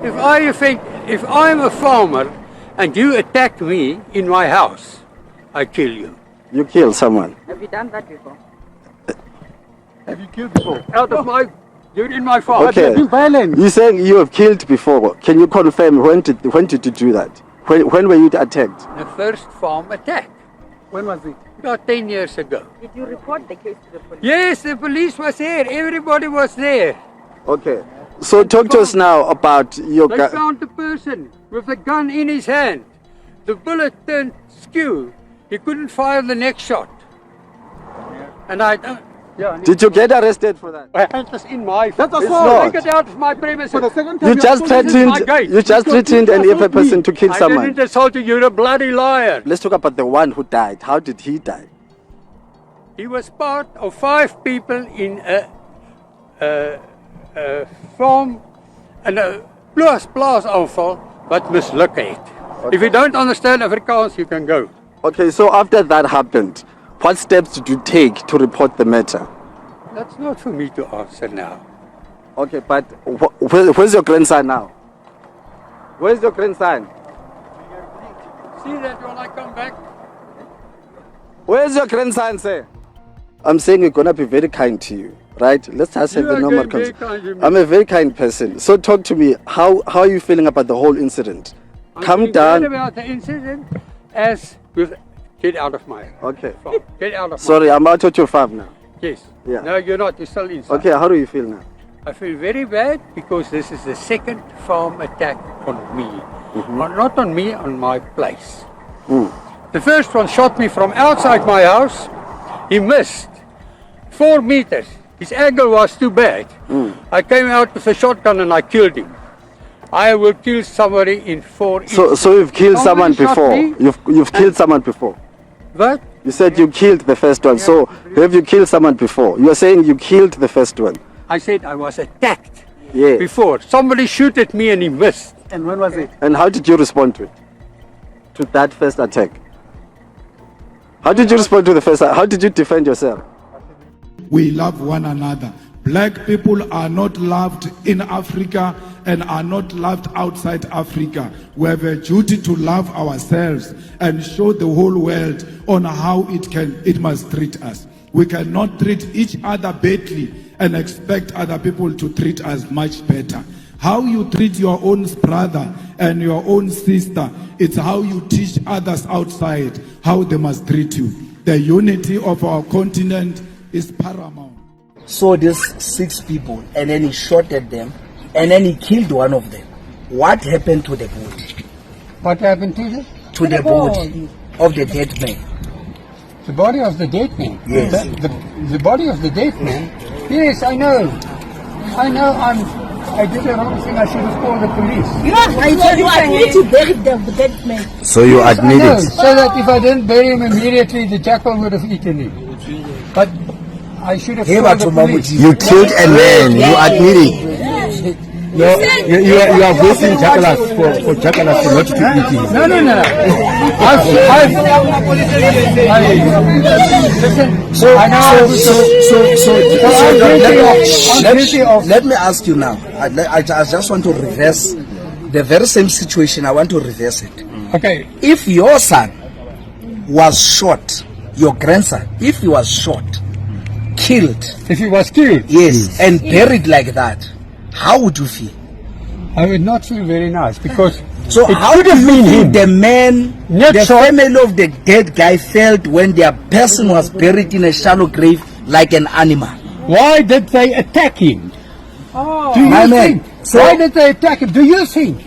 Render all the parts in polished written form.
If I'm a farmer and you attack me in my house, I kill you. You kill someone. Have you done that before? Have you killed before? You're in my farm. Okay. You're saying you have killed before. Can you confirm when did you do that? When were you attacked? The first farm attack. When was it? About 10 years ago. Did you report the case to the police? Yes, the police was there. Everybody was there. Okay. So talk to us now about your They found the person with the gun in his hand. The bullet turned skew. He couldn't fire the next shot. And I don't... Did you get arrested for that? That was in my... That's It's assault. Take it out of my premises. For the second time, You just threatened an evil person to kill I someone. didn't assault you. You're a bloody liar. Let's talk about the one who died. How did he die? He was part of 5 people in a farm en 'n plaasaanval wat misluk het. If you don't understand Afrikaans, you can go. Okay, so after that happened, what steps did you take to report the matter? That's not for me to answer now. Okay, but where's your grandson now? Where's your grandson? See that when I come back? Where's your grandson, sir? I'm saying we're gonna be very kind to you, right? Let's just have You a are normal very conversation. kind to me. I'm a very kind person. So talk to me. How are you feeling about the whole incident? I'm Come feeling bad down. about the incident as with... Get out of my Okay. farm. Get out of Sorry, I'm out at your farm now. my... Yes. Yeah. No, you're not. You're still inside. Okay, how do you feel now? I feel very bad because this is the second farm attack on me. Not on me, on my place. The first one shot me from outside my house. He missed 4 meters. His angle was too bad. I came out with a shotgun and I killed him. I will kill somebody in 4 inches. So you've killed someone Somebody shot before. me. You've killed someone before. What? You said you killed the first one. So have you killed someone before? You are saying you killed the first one. I said I was attacked Yeah. before. Somebody shoot at me and he missed. And when was it? And how did you respond to it? To that first attack? How did you respond to the first? How did you defend yourself? We love one another. Black people are not loved in Africa and are not loved outside Africa. We have a duty to love ourselves and show the whole world on how it must treat us. We cannot treat each other badly and expect other people to treat us much better. How you treat your own brother and your own sister, it's how you teach others outside how they must treat you. The unity of our continent is paramount. Saw these 6 people and then he shot at them and then he killed one of them. What happened to the body? What happened to you? To the body of the dead man. The body of the dead man? Yes. The body of the dead man? Yes, I know. I did the wrong thing. I should have called the police. You admit you buried the dead man. So you I admit know, it. so that if I didn't bury him immediately, the jackal would have eaten him. But I should have called the police. You killed a man. You admit it. You are voicing jackalas for jackalas not to eat him. No. Let me ask you now. I just want to reverse the very same situation. I want to reverse it. Okay. If your son was shot, your grandson, if he was shot, killed, If he was killed, yes, and buried like that, how would you feel? I would not feel very nice because So it how could do have you been think him. the man, Not the shot. family of the dead guy felt when their person was buried in a shallow grave like an animal? Why did they attack him? Do you My think? man, so- Why did they attack him? Do you think?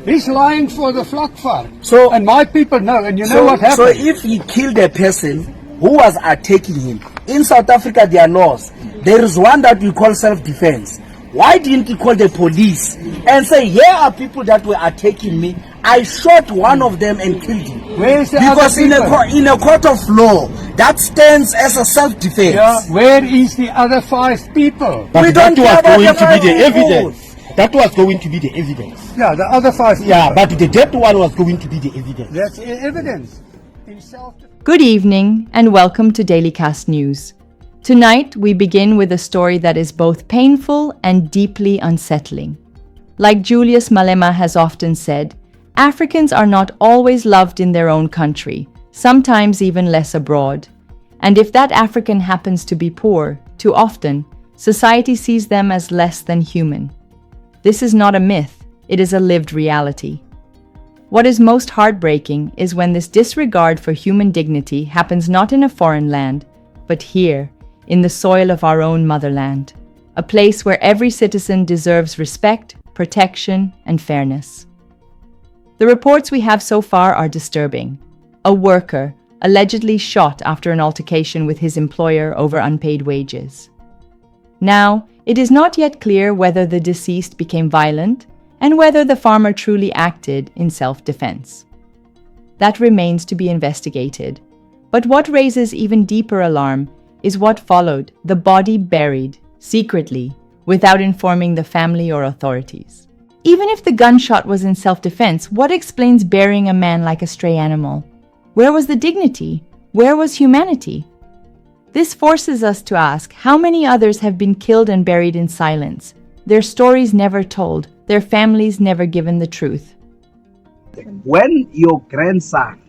He's lying for the flock farm. So- and my people know, and you know what happened. So if he killed a person who was attacking him, in South Africa there are laws. There is one that we call self-defense. Why didn't he call the police and say, here are people that were attacking me, I shot one of them and killed him? Where is the Because other people? in a court of law, that stands as a self-defense. Yeah, where is the other 5 people? But We that don't was care about going the to be the five evidence. That was going to be the evidence. Yeah, the other 5 people. Yeah, but the dead one was going to be the evidence. That's evidence. In self- Good evening and welcome to Daily Cast News. Tonight we begin with a story that is both painful and deeply unsettling. Like Julius Malema has often said, Africans are not always loved in their own country, sometimes even less abroad. And if that African happens to be poor, too often, society sees them as less than human. This is not a myth, it is a lived reality. What is most heartbreaking is when this disregard for human dignity happens not in a foreign land, but here, in the soil of our own motherland, a place where every citizen deserves respect, protection, and fairness. The reports we have so far are disturbing. A worker allegedly shot after an altercation with his employer over unpaid wages. Now, it is not yet clear whether the deceased became violent and whether the farmer truly acted in self-defense. That remains to be investigated. But what raises even deeper alarm is what followed: the body buried, secretly, without informing the family or authorities. Even if the gunshot was in self-defense, what explains burying a man like a stray animal? Where was the dignity? Where was humanity? This forces us to ask how many others have been killed and buried in silence, their stories never told, their families never given the truth. When your grandson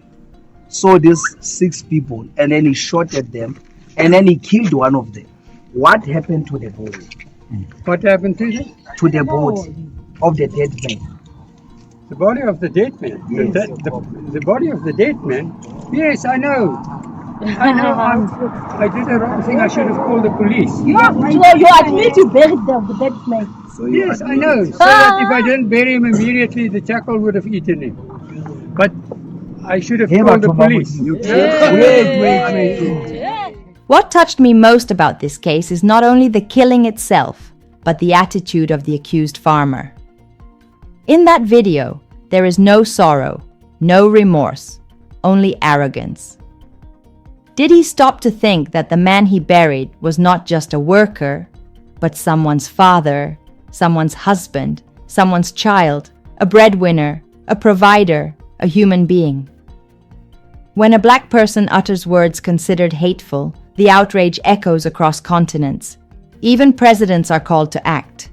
saw these 6 people and then he shot at them and then he killed one of them, what happened to the body? What happened to you? To the body of the dead man. The body of the dead man? Yes. The body of the dead man? Yes, I know. I did the wrong thing. I should have called the police. You admit you buried the dead man. Yes, I know. So that if I didn't bury him immediately, the jackal would have eaten him. But I should have called the police. Wait. What touched me most about this case is not only the killing itself, but the attitude of the accused farmer. In that video, there is no sorrow, no remorse, only arrogance. Did he stop to think that the man he buried was not just a worker, but someone's father, someone's husband, someone's child, a breadwinner, a provider, a human being? When a black person utters words considered hateful, the outrage echoes across continents. Even presidents are called to act.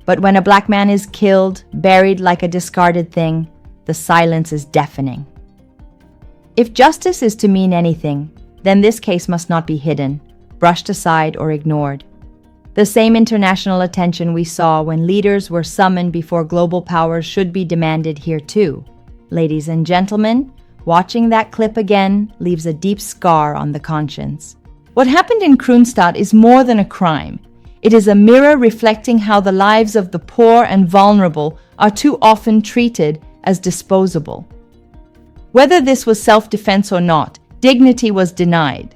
But when a black man is killed, buried like a discarded thing, the silence is deafening. If justice is to mean anything, then this case must not be hidden, brushed aside, or ignored. The same international attention we saw when leaders were summoned before global powers should be demanded here too. Ladies and gentlemen, watching that clip again leaves a deep scar on the conscience. What happened in Kroonstad is more than a crime. It is a mirror reflecting how the lives of the poor and vulnerable are too often treated as disposable. Whether this was self-defense or not, dignity was denied.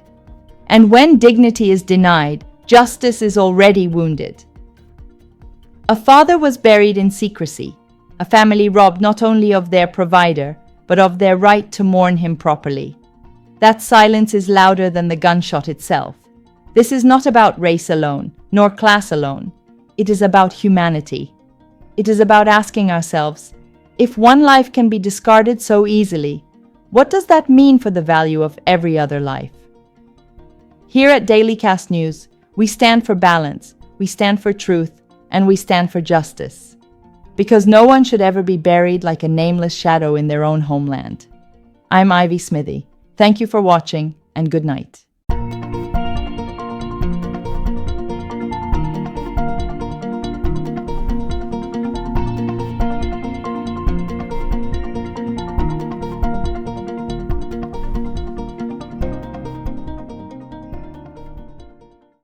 And when dignity is denied, justice is already wounded. A father was buried in secrecy, a family robbed not only of their provider, but of their right to mourn him properly. That silence is louder than the gunshot itself. This is not about race alone, nor class alone. It is about humanity. It is about asking ourselves, if one life can be discarded so easily, what does that mean for the value of every other life? Here at Daily Cast News, we stand for balance, we stand for truth, and we stand for justice. Because no one should ever be buried like a nameless shadow in their own homeland. I'm Ivy Smithy. Thank you for watching, and good night.